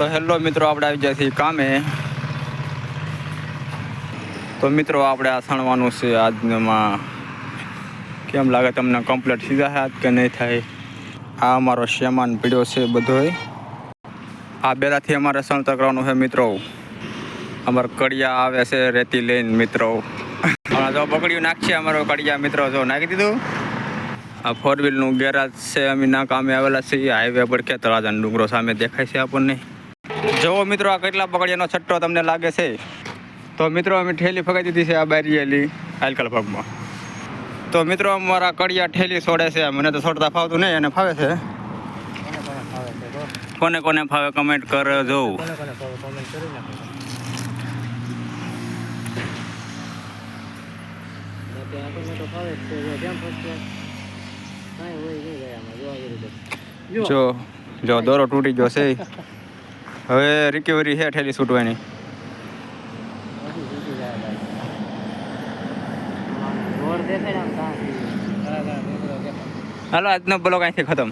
તો હેલો મિત્રો, આપણે આવી ગયા છીએ કામે. તો મિત્રો આપણે આ સણવાનું છે આજમાં. કેમ લાગે તમને કમ્પ્લીટ સીધા હાથ કે નહીં થાય? આ અમારો સામાન પીડ્યો છે બધોય. આ બેરાથી અમારે સણતર કરવાનું છે મિત્રો. અમારે કડિયા આવે છે રેતી લઈને મિત્રો. હમણાં જો બગડ્યું નાખશે અમારો કડિયા મિત્રો. જો નાખી દીધું. આ 4 વ્હીલનું ગેરાજ છે. અમે ના કામે આવેલા છીએ હાઈવે પર કે તળાજાનો ડુંગરો સામે દેખાય છે આપણને. જુઓ મિત્રો, આ કેટલા બગડિયાનો છટ્ટો તમને લાગે છે. તો મિત્રો અમે ઠેલી ફગાઈ દીધી છે આ બારીયેલી આજકાલ ભાગમાં. તો મિત્રો અમારા કડિયા ઠેલી છોડે છે. મને તો છોડતા ફાવતું નહીં, એને ફાવે છે. કોને કોને ફાવે કમેન્ટ કરજો. જો દોરો તૂટી ગયો છે. હવે રિકવરી છે ઠેલી છૂટવાની. હાલો આજનો બ્લોગ અહીંથી ખતમ.